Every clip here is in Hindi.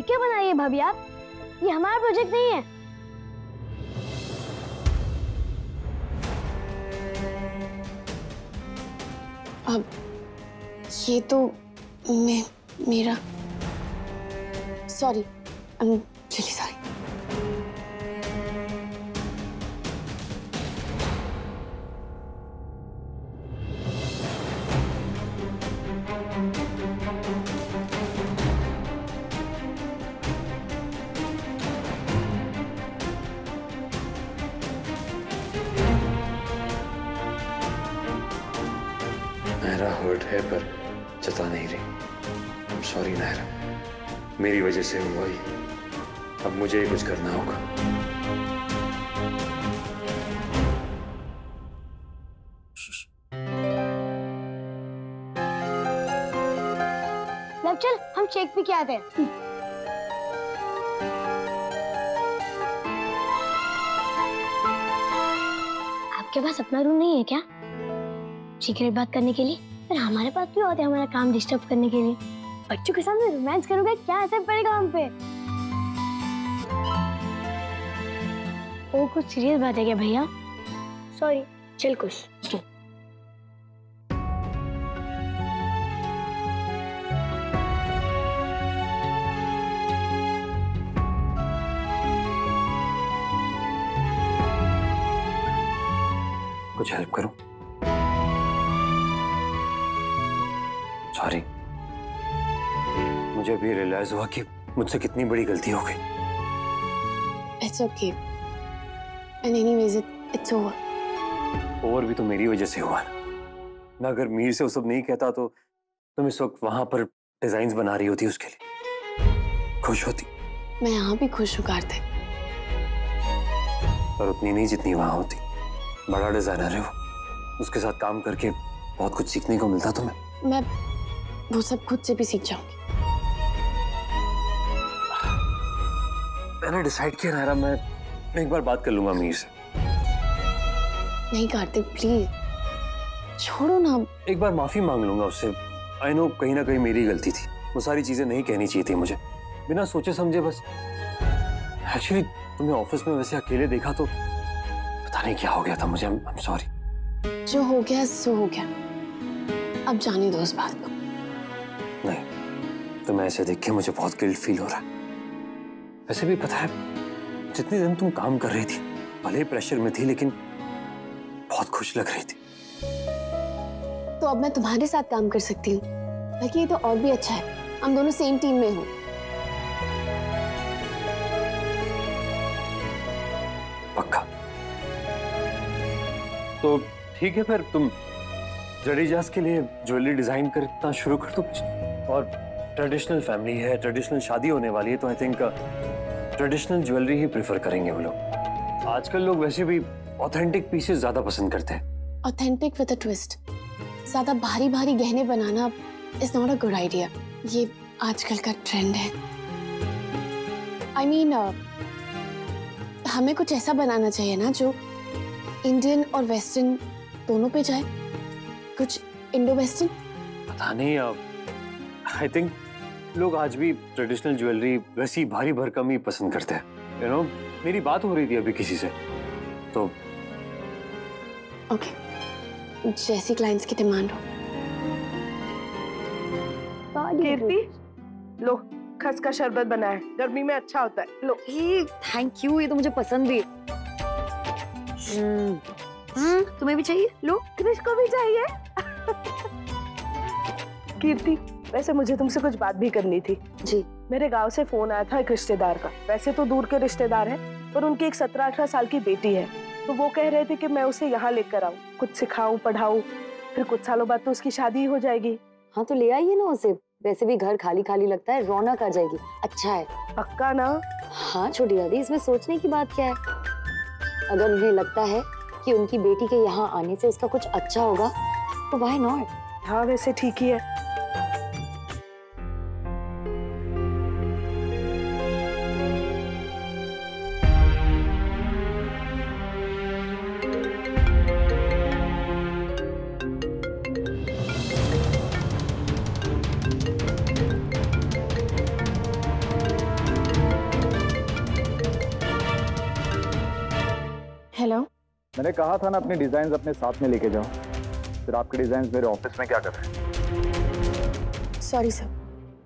क्यों बना रही है भाभी आप? ये हमारा प्रोजेक्ट नहीं है। अब ये तो मेरा sorry, I am really sorry. Naira hurt है पर जता नहीं रही। सॉरी नायरा, मेरी वजह से हुआ ही। अब मुझे ही कुछ करना होगा। लव चल हम शेक पी के आते हैं। आपके पास अपना रूम नहीं है क्या सीक्रेट बात करने के लिए? पर हमारे पास क्यों आते हैं हमारा काम डिस्टर्ब करने के लिए? बच्चों के सामने रोमांस करोगे, क्या असर पड़ेगा हम पे? वो कुछ सीरियस बात है क्या भैया? सॉरी, चल कुछ। कुछ हेल्प करूं? सॉरी, मुझे अभी रियलाइज हुआ कि मुझसे कितनी बड़ी गलती हो गई। It's okay. And anyways, it's over. Over भी तो मेरी वजह से हुआ ना। मैं अगर मीर से वो सब नहीं कहता तो तुम इस वक्त वहां पर डिजाइन्स बना रही होती, उसके लिए खुश होती। मैं यहाँ भी खुश हूँ कार्तिक, पर उतनी नहीं जितनी वहां होती। बड़ा डिजाइनर है वो, उसके साथ काम करके बहुत कुछ सीखने को मिलता तुम्हें। मैं वो सब खुद से भी सीख जाऊंगी। मैंने डिसाइड किया नायरा, मैं एक बार बात कर लूंगा मीर से। नहीं कार्तिक प्लीज छोड़ो ना। एक बार माफी मांग लूंगा उससे। आई नो कहीं ना कहीं मेरी गलती थी, वो सारी चीजें नहीं कहनी चाहिए थी मुझे, बिना सोचे समझे बस। एक्चुअली तुम्हें ऑफिस में वैसे अकेले देखा तो पता नहीं क्या हो गया था मुझे। I am sorry. जो हो गया सो हो गया, अब जाने दो उस बात को। नहीं, तुम्हें ऐसे देख के मुझे बहुत गिल्ट फील हो रहा है। वैसे भी पता है, जितने दिन तुम काम कर रही थी, भले ही प्रेशर में थी लेकिन बहुत खुश लग रही थी। तो अब मैं तुम्हारे साथ काम कर सकती हूँ, बल्कि ये तो और भी अच्छा है, हम दोनों सेम टीम में हो। पक्का? तो ठीक है, फिर तुम जडेजास के लिए ज्वेलरी डिजाइन करना शुरू कर दो। और ट्रेडिशनल फैमिली है, ट्रेडिशनल शादी होने वाली है, तो I think traditional jewellery he prefer करेंगे वो लोग। आजकल लोग वैसे भी ऑथेंटिक पीसेस ज्यादा पसंद करते हैं। Authentic with a twist. ज्यादा भारी भारी गहने बनाना is not a good idea. ये आजकल का ट्रेंड है। आई मीन हमें कुछ ऐसा बनाना चाहिए ना जो इंडियन और वेस्टर्न दोनों पे जाए। कुछ इंडो वेस्टर्न। पता नहीं, आई थिंक लोग आज भी ट्रेडिशनल ज्वेलरी वैसी भारी भरकम ही पसंद करते हैं। यू नो, मेरी बात हो रही थी अभी किसी से, तो ओके, जैसी क्लाइंट्स की डिमांड हो। कीर्ति, लो खस का शरबत बना है, गर्मी में अच्छा होता है। लो। थैंक यू, ये तो मुझे पसंद भी। तुम्हें भी चाहिए? लो। कृष को भी चाहिए। कीर्ति, वैसे मुझे तुमसे कुछ बात भी करनी थी। जी। मेरे गांव से फोन आया था एक रिश्तेदार का। वैसे तो दूर के रिश्तेदार हैं, पर उनकी एक 17-18 साल की बेटी है, तो वो कह रहे थे कि मैं उसे यहाँ लेकर आऊँ, कुछ सिखाऊं, पढ़ाऊं, फिर कुछ सालों बाद तो उसकी शादी हो जाएगी। हाँ तो ले आइए ना उसे, वैसे भी घर खाली खाली लगता है, रौनक आ जाएगी। अच्छा है। पक्का ना? हाँ छोटी दादी, इसमें सोचने की बात क्या है। अगर उन्हें लगता है कि उनकी बेटी के यहाँ आने से उसका कुछ अच्छा होगा तो व्हाई नॉट। हाँ वैसे ठीक ही है। मैंने कहा था ना अपने डिजाइन अपने साथ में लेके जाओ। फिर आपके डिजाइन मेरे ऑफिस में क्या कर रहे हैं? सॉरी सर,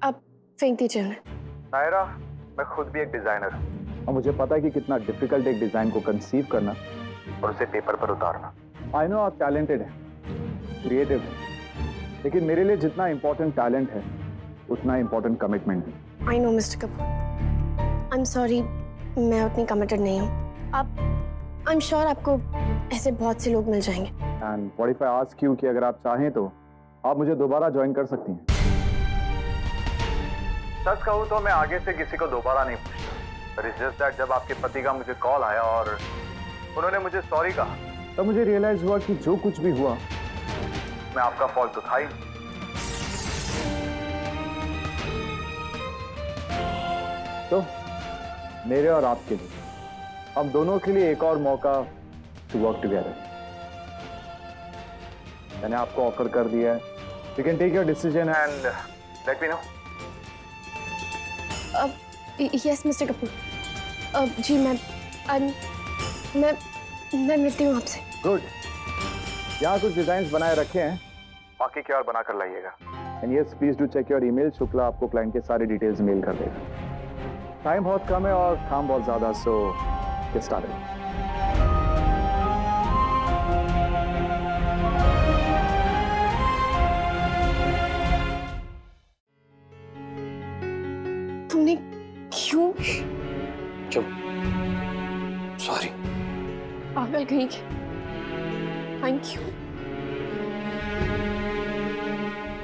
आप फेंक दीजिए उन्हें। नायरा, मैं खुद भी एक डिजाइनर हूँ और मुझे पता है कि कितना डिफिकल्ट एक डिजाइन को कंसीव करना और उसे पेपर पर उतारना। आई नो आप टैलेंटेड हैं, क्रिएटिव हैं, लेकिन मेरे लिए जितना इम्पोर्टेंट टैलेंट है उतना इम्पोर्टेंट कमिटमेंट है। I know mister Kapoor, I am sorry, मैं उतनी कमिटेड नहीं हूँ। आप, आई एम श्योर आपको ऐसे बहुत से लोग मिल जाएंगे। And what if I ask you कि अगर आप चाहें तो आप मुझे दोबारा ज्वाइन कर सकती हैं। सच कहूँ तो मैं आगे से किसी को दोबारा नहीं पूछता, बट इट्स जस्ट दैट जब आपके पति का मुझे कॉल आया और उन्होंने मुझे सॉरी कहा, तब मुझे रियलाइज हुआ कि जो कुछ भी हुआ मैं आपका फॉल्ट तो था ही। तो मेरे और आपके लिए, हम दोनों के लिए एक और मौका टू वर्क टुगेदर। मैंने आपको ऑफर कर दिया है, you can take your decision and let me know. Yes mister Kapoor, जी मैं मिलती हूँ आपसे। गुड। यहाँ कुछ डिजाइन बनाए रखे हैं, बाकी क्या और बना कर लाइएगा। And yes please do check your email. Shukla आपको क्लाइंट के सारे डिटेल्स मेल कर देगा। टाइम बहुत कम है और काम बहुत ज्यादा, सो गेट स्टार्टेड। तुमने क्यों? चुप। सॉरी। पागल कहीं के। Thank you.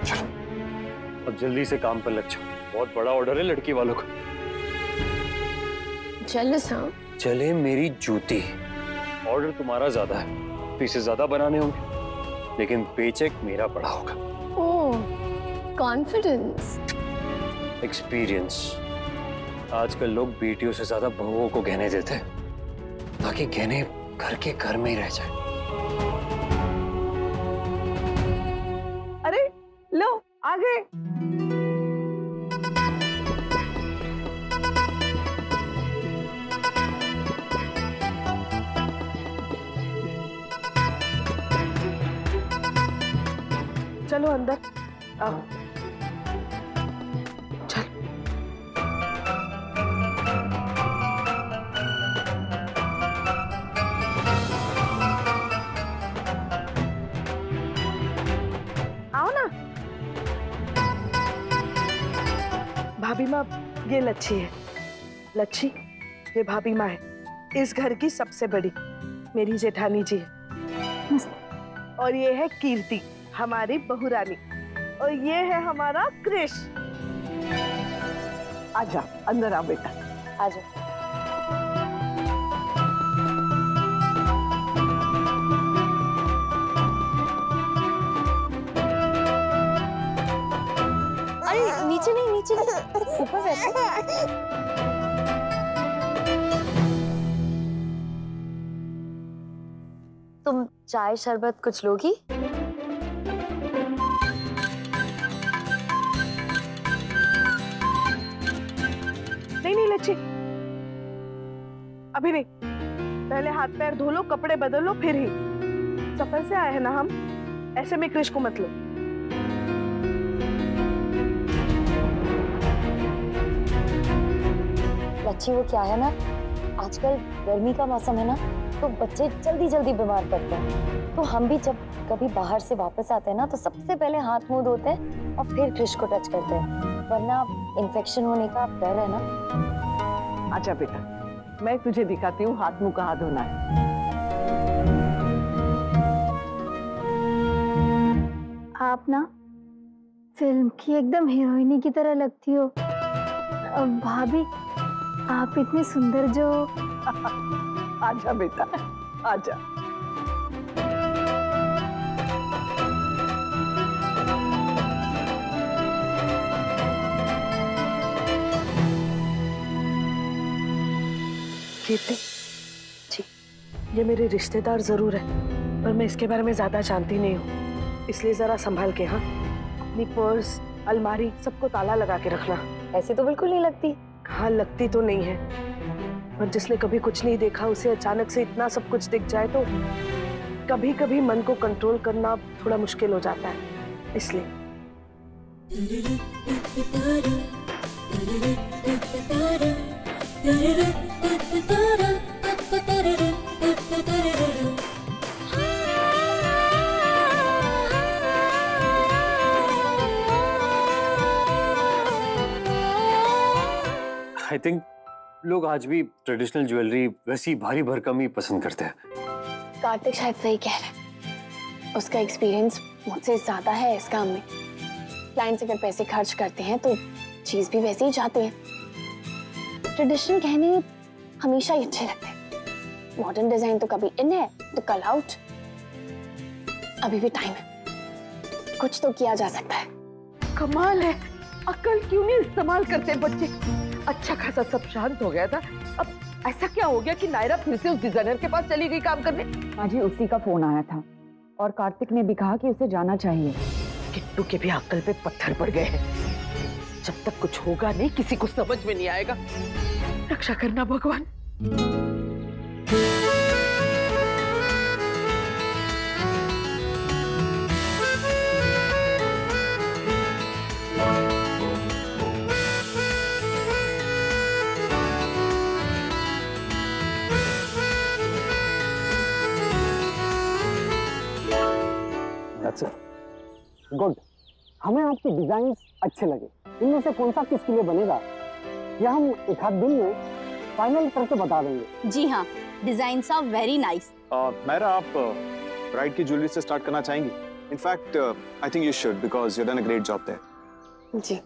चलो अब जल्दी से काम पर लग जाओ, बहुत बड़ा ऑर्डर है लड़की वालों का। जेलस हाँ? चले मेरी जूती, ऑर्डर तुम्हारा ज्यादा है, पीसेस ज्यादा बनाने होंगे, लेकिन पेचेक मेरा बड़ा होगा। ओह, कॉन्फिडेंस। एक्सपीरियंस। आजकल लोग बेटियों से ज्यादा बहुओं को गहने देते हैं, ताकि गहने घर के घर में ही रह जाए। अरे लो आ गए। चलो अंदर आओ। चल। आओ ना। भाभी माँ, ये लच्छी है। लच्छी, ये भाभी माँ है, इस घर की सबसे बड़ी, मेरी जेठानी जी है। और ये है कीर्ति, हमारी बहुरानी। और ये है हमारा क्रिश। आजा अंदर आ बेटा। आजा। अरे नीचे नहीं, नीचे नहीं, ऊपर बैठो। तुम चाय शरबत कुछ लोगी? नहीं लच्छी, अभी नहीं। पहले हाथ पैर धो लो, कपड़े बदल लो, फिर ही। सफर से आए हैं ना हम, ऐसे में क्रिश को मत लो। लच्छी वो क्या है ना, आजकल गर्मी का मौसम है ना, तो बच्चे जल्दी जल्दी बीमार पड़ते हैं। तो हम भी जब कभी बाहर से वापस आते हैं ना, तो सबसे पहले हाथ मुंह धोते हैं और फिर क्रिश को टच करते हैं, वरना इन्फेक्शन होने का डर है ना। आजा बेटा, मैं तुझे दिखाती हूँ हाथ मुंह कहाँ धोना है। आप ना फिल्म की एकदम हीरोइनी की तरह लगती हो। अब भाभी, आप इतनी सुंदर जो। आजा बेटा, आजा। कीर्ति जी, ये मेरे रिश्तेदार जरूर है, पर मैं इसके बारे में ज्यादा जानती नहीं हूँ, इसलिए जरा संभाल के। हाँ, अपनी पर्स, अलमारी सबको ताला लगा के रखना। ऐसे तो बिल्कुल नहीं लगती। हाँ, लगती तो नहीं है, पर जिसने कभी कुछ नहीं देखा उसे अचानक से इतना सब कुछ दिख जाए तो कभी कभी मन को कंट्रोल करना थोड़ा मुश्किल हो जाता है, इसलिए। आई थिंक लोग आज भी ट्रेडिशनल ज्वेलरी वैसी भारी भरकम ही पसंद करते हैं। कार्तिक शायद सही कह रहा है, उसका एक्सपीरियंस मुझसे ज्यादा है इस काम में। क्लाइंट्स अगर पैसे खर्च करते हैं तो चीज भी वैसे ही चाहते हैं। ट्रेडिशनल गहने हमेशा ही अच्छे लगते हैं, मॉडर्न डिजाइन तो कभी इन है तो कल आउट। अभी भी टाइम है, कुछ तो किया जा सकता है। कमाल है, अक्ल क्यों नहीं इस्तेमाल करते बच्चे। अच्छा खासा सब शांत हो गया था, अब ऐसा क्या हो गया कि नायरा फिर से उस डिजाइनर के पास चली गई काम करने? माजी उसी का फोन आया था और कार्तिक ने भी कहा कि उसे जाना चाहिए। किट्टू के भी अक्ल पे पत्थर पड़ गए हैं। जब तक कुछ होगा नहीं किसी को समझ में नहीं आएगा। रक्षा करना भगवान। गुड, हमें आपके डिजाइन अच्छे लगे। इनमें से कौन सा किसके लिए बनेगा या हम एक आध दिन में फाइनल करके बता देंगे। जी हाँ, designs are very nice. Naira, आप ब्राइड की ज्वेलरी से स्टार्ट करना चाहेंगी? In fact I think you should because you done a great job there. जी।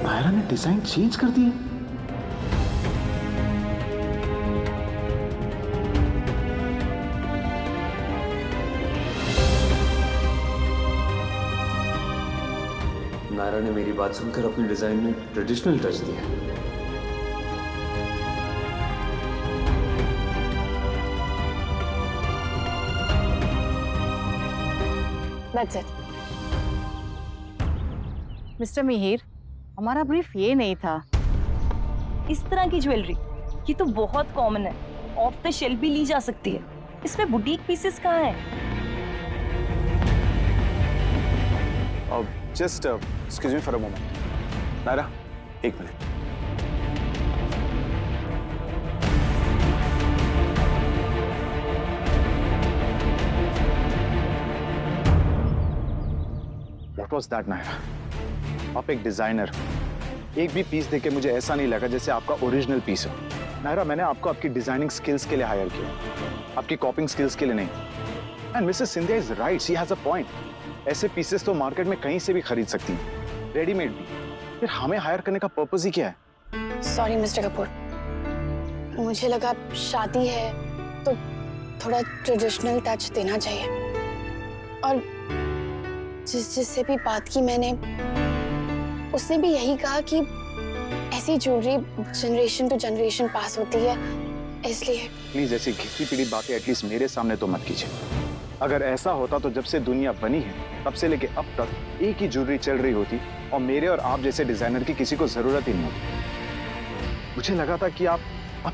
नायरा ने डिजाइन चेंज कर दिए। नायरा ने मेरी बात सुनकर अपने डिजाइन में ट्रेडिशनल टच दिया। That's it. मिस्टर मिहिर, हमारा ब्रीफ ये नहीं था। इस तरह की ज्वेलरी ये तो बहुत कॉमन है, ऑफ द शेल्फ भी ली जा सकती है। इसमें बुटीक पीसेस कहाँ हैं? Just excuse me for a moment. Naira, एक minute. What was that, Naira? आप एक डिजाइनर, एक भी पीस देके मुझे ऐसा नहीं लगा जैसे आपका ओरिजिनल पीस हो। नायरा, मैंने आपको आपकी डिजाइनिंग स्किल्स के लिए हायर किया, आपकी कॉपिंग स्किल्स के लिए नहीं। And Mrs Scindia is right, she has a point. ऐसे पीसेस तो मार्केट में कहीं से भी खरीद सकती हैं, रेडीमेड भी। फिर हमें हायर करने का पर्पस ही क्या है? सॉरी मिस्टर कपूर, मुझे लगा शादी है तो थोड़ा ट्रेडिशनल टच देना चाहिए। और जिससे भी बात की मैंने, उसने भी यही कहा कि ऐसी jewellery generation to generation pass होती है, इसलिए। प्लीज ऐसी घिसी पीड़ी बातें एटलीस्ट मेरे सामने तो मत कीजिए। अगर ऐसा होता तो जब से दुनिया बनी है तब से लेके अब तक एक ही ज्वेलरी चल रही होती और मेरे और आप जैसे डिजाइनर की किसी को जरूरत ही नहीं होती। मुझे लगा था कि आप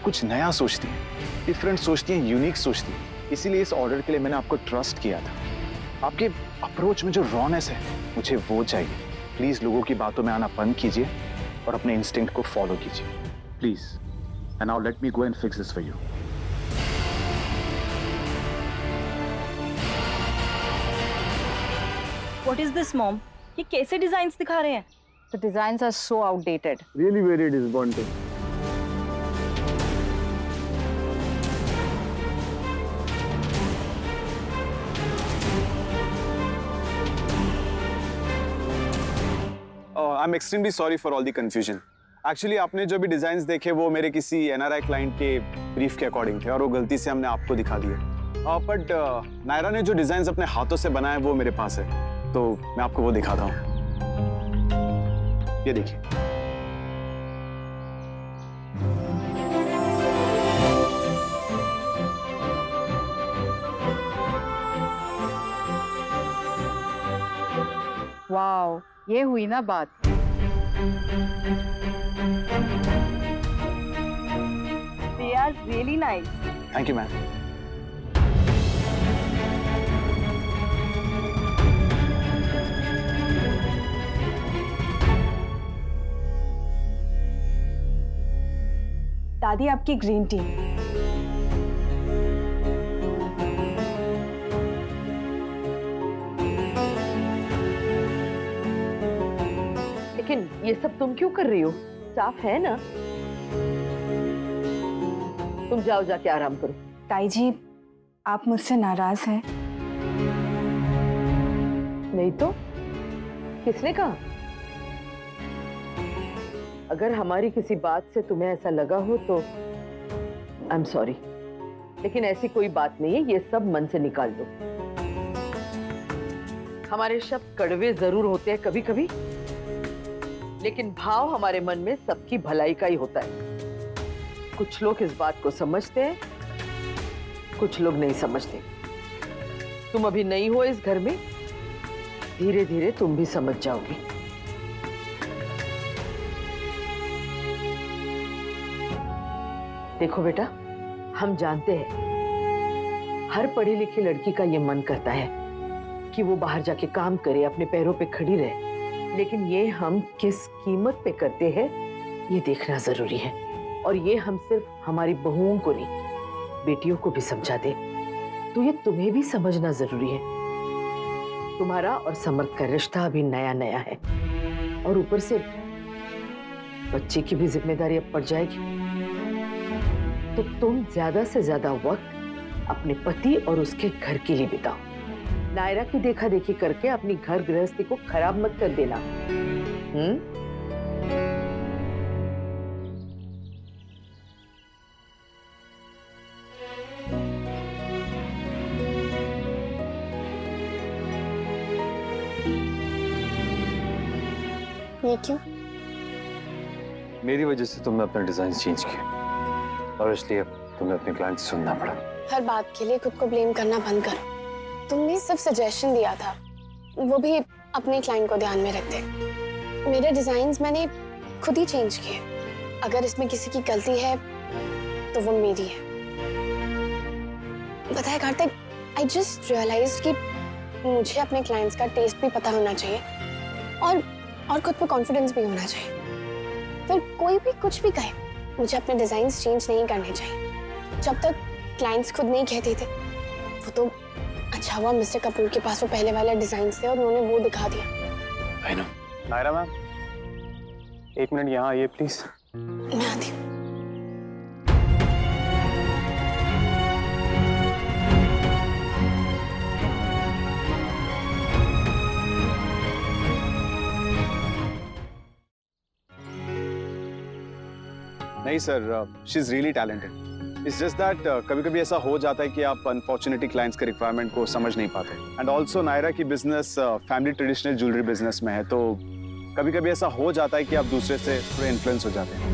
कुछ नया सोचती हैं, डिफरेंट सोचती हैं, यूनिक इंस्टिंक्ट है। इसीलिए इस ऑर्डर के लिए मैंने आपको ट्रस्ट किया था। आपके अप्रोच में जो रॉनेस है मुझे वो चाहिए। प्लीज लोगों की बातों में आना बंद कीजिए और अपने इंस्टिंक्ट को फॉलो कीजिए please. And now let me go and fix this for you. What is this, mom? ये कैसे डिजाइन्स दिखा रहे हैं? The designs are so outdated. Really very disappointing. I'm extremely sorry for all the confusion. Actually, आपने जो भी डिजाइन्स देखे वो मेरे किसी NRI क्लाइंट के ब्रीफ के अकॉर्डिंग थे और वो गलती से हमने आपको दिखा दिए। बट नायरा ने जो डिजाइन्स अपने हाथों से बनाए वो मेरे पास है, तो मैं आपको वो दिखाता हूँ। ये देखिए। वाओ, ये हुई ना बात। They are really nice. Thank you ma'am. दादी आपकी ग्रीन टी। लेकिन ये सब तुम क्यों कर रही हो? साफ है ना? तुम जाओ, जाके आराम करो। ताई जी, आप मुझसे नाराज हैं? नहीं तो किसने कहा? अगर हमारी किसी बात से तुम्हें ऐसा लगा हो तो आई एम सॉरी, लेकिन ऐसी कोई बात नहीं है। ये सब मन से निकाल दो। हमारे शब्द कड़वे जरूर होते हैं कभी कभी, लेकिन भाव हमारे मन में सबकी भलाई का ही होता है। कुछ लोग इस बात को समझते हैं, कुछ लोग नहीं समझते। तुम अभी नई हो इस घर में, धीरे धीरे तुम भी समझ जाओगी। देखो बेटा, हम जानते हैं हर पढ़ी लिखी लड़की का ये मन करता है कि वो बाहर जाके काम करे, अपने पैरों पे खड़ी रहे, लेकिन ये हम किस कीमत पे करते हैं ये देखना जरूरी है। और ये हम सिर्फ हमारी बहुओं को नहीं, बेटियों को भी समझा दे तो ये तुम्हें भी समझना जरूरी है। तुम्हारा और समर्थ का रिश्ता अभी नया नया है, और ऊपर से बच्चे की भी जिम्मेदारी अब पड़ जाएगी। तो तुम ज्यादा से ज्यादा वक्त अपने पति और उसके घर के लिए बिताओ। नायरा की देखा देखी करके अपनी घर गृहस्थी को खराब मत कर देना। ये क्यों? मेरी वजह से तुमने अपना डिजाइन चेंज किया, और इसलिए तुम्हें अपने क्लाइंट से सुनना पड़ा। हर बात के लिए खुद को ब्लेम करना बंद करो। तुमने सिर्फ सजेशन दिया था, वो भी अपने क्लाइंट को ध्यान में रखते। मेरे डिजाइन्स मैंने खुद ही चेंज किए। अगर इसमें किसी की गलती है तो वो मेरी है। पता है कार्तिक, आई जस्ट रियलाइज्ड कि मुझे अपने क्लाइंट्स का टेस्ट भी पता होना चाहिए, और खुद पे कॉन्फिडेंस भी होना चाहिए। फिर कोई भी कुछ भी कहे, मुझे अपने डिजाइन्स चेंज नहीं करने चाहिए। जब तक क्लाइंट्स खुद नहीं कहते थे, वो तो अच्छा हुआ मिस्टर कपूर के पास वो पहले वाले डिजाइन्स थे और उन्होंने वो दिखा दिया। नायरा मैम, 1 मिनट यहाँ आइए प्लीज। मैं आती हूँ। नहीं sir, she is really talented. It's just that कभी कभी ऐसा हो जाता है कि आप अनफॉर्चुनेटली क्लाइंट्स के रिक्वायरमेंट को समझ नहीं पाते। एंड ऑल्सो नायरा की business family traditional jewellery business में है, तो कभी कभी ऐसा हो जाता है कि आप दूसरे से थोड़े इन्फ्लुएंस हो जाते हैं।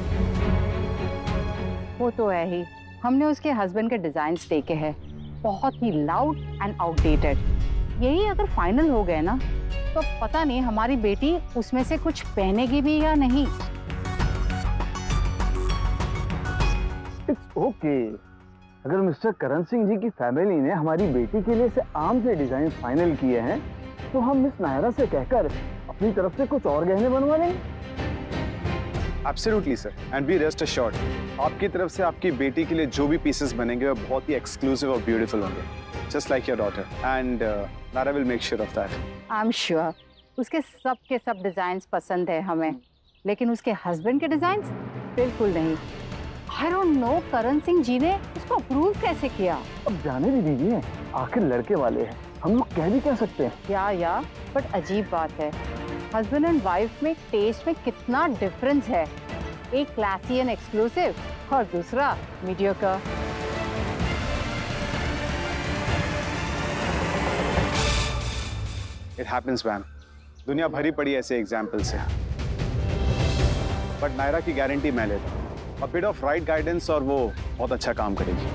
वो तो है ही। हमने उसके हस्बैंड के डिजाइन्स देखे हैं, बहुत ही लाउड एंड आउटडेटेड। यही अगर फाइनल हो गए ना, तो पता नहीं हमारी बेटी उसमें से कुछ पहनेगी भी या नहीं। It's okay. अगर मिस्टर करण सिंह जी की फैमिली ने हमारी बेटी के लिए से आम से डिजाइन फाइनल किए हैं, तो हम मिस नायरा से कहकर अपनी तरफ से कुछ और गहने बनवा लेंगे। Absolutely sir, and be rest assured, आपकी तरफ से आपकी बेटी के लिए जो भी पीसेस बनेंगे वो बहुत ही एक्सक्लूसिव और ब्यूटीफुल होंगे, just like your daughter. And Naira will make sure of that. I am sure उसके सब के सब डिजाइन्स पसंद है हमें, लेकिन उसके हस्बैंड के डिजाइन्स बिल्कुल नहीं। I don't know, Karan Singh ji ने इसको अप्रूव कैसे किया? अब जाने भी दीजिए, आखिर लड़के वाले हैं, हम लोग कह भी क्या सकते हैं। या बट अजीब बात है, हस्बैंड एंड वाइफ में टेस्ट में कितना डिफरेंस है। एक क्लासी एंड एक्सक्लूसिव और दूसरा मीडियोकर। इट हैपेंस मैम, दुनिया भरी पड़ी ऐसे एग्जाम्पल से, बट नायरा की गारंटी मैं लेता हूँ। A bit of right guidance और वो बहुत अच्छा काम करेगी।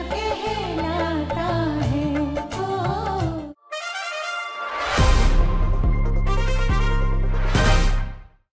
कहना